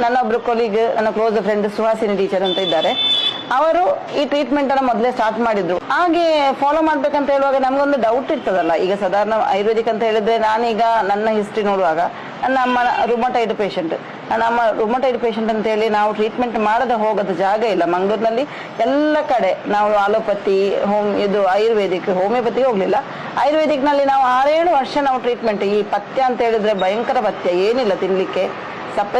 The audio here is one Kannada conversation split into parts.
ನನ್ನ ಒಬ್ರು ಕೊಲೀಗ್, ನನ್ನ ಕ್ಲೋಸ್ ಫ್ರೆಂಡ್ ಸುಹಾಸಿನಿ ಟೀಚರ್ ಅಂತ ಇದ್ದಾರೆ. ಅವರು ಈ ಟ್ರೀಟ್ಮೆಂಟ್ ಅನ್ನ ಮೊದಲೇ ಸ್ಟಾರ್ಟ್ ಮಾಡಿದ್ರು. ಹಾಗೆ ಫಾಲೋ ಮಾಡ್ಬೇಕಂತ ಹೇಳುವಾಗ ನಮ್ಗೊಂದು ಡೌಟ್ ಇರ್ತದಲ್ಲ. ಈಗ ಸಾಧಾರಣ ಆಯುರ್ವೇದಿಕ್ ಅಂತ ಹೇಳಿದ್ರೆ, ನಾನೀಗ ನನ್ನ ಹಿಸ್ಟ್ರಿ ನೋಡುವಾಗ ನನ್ನ ಅಮ್ಮ ರುಮಟೈಡ್ ಪೇಷಂಟ್, ನನ್ನ ಅಮ್ಮ ರುಮಟೈಡ್ ಪೇಷಂಟ್ ಅಂತ ಹೇಳಿ ನಾವು ಟ್ರೀಟ್ಮೆಂಟ್ ಮಾಡದ ಹೋಗೋದು ಜಾಗ ಇಲ್ಲ. ಮಂಗಳೂರಿನಲ್ಲಿ ಎಲ್ಲ ಕಡೆ ನಾವು ಅಲೋಪತಿ, ಇದು ಆಯುರ್ವೇದಿಕ್, ಹೋಮಿಯೋಪತಿಗೆ ಹೋಗ್ಲಿಲ್ಲ. ಆಯುರ್ವೇದಿಕ್ ನಲ್ಲಿ ನಾವು 6-7 ವರ್ಷ ನಾವು ಟ್ರೀಟ್ಮೆಂಟ್. ಈ ಪಥ್ಯ ಅಂತ ಹೇಳಿದ್ರೆ ಭಯಂಕರ ಪಥ್ಯ, ಏನಿಲ್ಲ ತಿನ್ಲಿಕ್ಕೆ,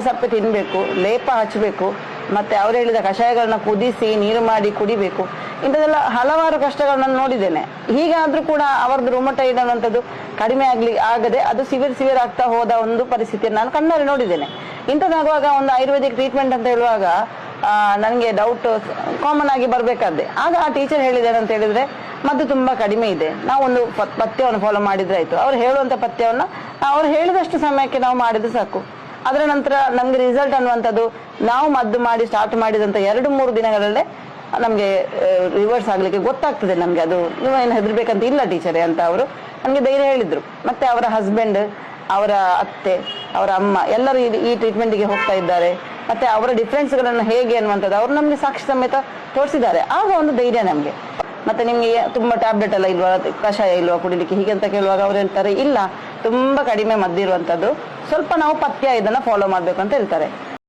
ಸಪ್ಪೆ ತಿನ್ಬೇಕು, ಲೇಪ ಹಚ್ಚಬೇಕು, ಮತ್ತೆ ಅವ್ರು ಹೇಳಿದ ಕಷಾಯಗಳನ್ನ ಕುದಿಸಿ ನೀರು ಮಾಡಿ ಕುಡಿಬೇಕು. ಇಂಥದ್ದೆಲ್ಲ ಹಲವಾರು ಕಷ್ಟಗಳನ್ನ ನೋಡಿದ್ದೇನೆ. ಹೀಗಾದ್ರೂ ಕೂಡ ಅವರದ್ದು ರುಮಟೈಡ್ ಅನ್ನುವಂಥದ್ದು ಕಡಿಮೆ ಆಗದೆ ಅದು ಸಿವಿಯರ್ ಆಗ್ತಾ ಹೋದ ಒಂದು ಪರಿಸ್ಥಿತಿಯನ್ನು ನಾನು ಕಣ್ಣಾರೆ ನೋಡಿದ್ದೇನೆ. ಇಂಥದ್ದಾಗುವಾಗ ಒಂದು ಆಯುರ್ವೇದಿಕ್ ಟ್ರೀಟ್ಮೆಂಟ್ ಅಂತ ಹೇಳುವಾಗ ನನಗೆ ಡೌಟ್ ಕಾಮನ್ ಆಗಿ ಬರ್ಬೇಕಾದ್ದೆ. ಆಗ ಆ ಟೀಚರ್ ಹೇಳಿದ್ದೇನೆ ಅಂತ ಹೇಳಿದ್ರೆ, ಮದ್ದು ತುಂಬಾ ಕಡಿಮೆ ಇದೆ, ನಾವು ಒಂದು ಪಥ್ಯವನ್ನು ಫಾಲೋ ಮಾಡಿದ್ರೆ ಆಯ್ತು. ಅವ್ರು ಹೇಳುವಂತ ಪಥ್ಯವನ್ನ ಅವ್ರು ಹೇಳಿದಷ್ಟು ಸಮಯಕ್ಕೆ ನಾವು ಮಾಡಿದ್ರೆ ಸಾಕು. ಅದರ ನಂತರ ನಮ್ಗೆ ರಿಸಲ್ಟ್ ಅನ್ನುವಂಥದ್ದು ನಾವು ಮದ್ದು ಮಾಡಿ ಸ್ಟಾರ್ಟ್ ಮಾಡಿದಂತ 2-3 ದಿನಗಳಲ್ಲೇ ನಮ್ಗೆ ರಿವರ್ಸ್ ಆಗ್ಲಿಕ್ಕೆ ಗೊತ್ತಾಗ್ತದೆ. ನಮ್ಗೆ ಅದು ನೀವೇನು ಹೆದರ್ಬೇಕಂತ ಇಲ್ಲ ಟೀಚರೇ ಅಂತ ಅವರು ನಮ್ಗೆ ಧೈರ್ಯ ಹೇಳಿದ್ರು. ಮತ್ತೆ ಅವರ ಹಸ್ಬೆಂಡ್, ಅವರ ಅತ್ತೆ, ಅವರ ಅಮ್ಮ ಎಲ್ಲರೂ ಈ ಟ್ರೀಟ್ಮೆಂಟ್ಗೆ ಹೋಗ್ತಾ ಇದ್ದಾರೆ. ಮತ್ತೆ ಅವರ ಡಿಫ್ರೆನ್ಸ್ ಗಳನ್ನ ಹೇಗೆ ಅನ್ನುವಂಥದ್ದು ಅವ್ರು ನಮ್ಗೆ ಸಾಕ್ಷಿ ಸಮೇತ ತೋರಿಸಿದ್ದಾರೆ. ಆಗ ಒಂದು ಧೈರ್ಯ ನಮ್ಗೆ. ಮತ್ತೆ ನಿಮ್ಗೆ ತುಂಬಾ ಟ್ಯಾಬ್ಲೆಟ್ ಎಲ್ಲ ಇಲ್ವಾ, ಕಷಾಯ ಇಲ್ವಾ ಕುಡಿಲಿಕ್ಕೆ ಹೀಗೆ ಅಂತ ಕೇಳುವಾಗ ಅವ್ರು ಹೇಳ್ತಾರೆ, ಇಲ್ಲ ತುಂಬಾ ಕಡಿಮೆ ಮದ್ದಿರುವಂತದ್ದು, ಸ್ವಲ್ಪ ನಾವು ಪಥ್ಯ ಇದನ್ನ ಫಾಲೋ ಮಾಡ್ಬೇಕು ಅಂತ ಹೇಳ್ತಾರೆ.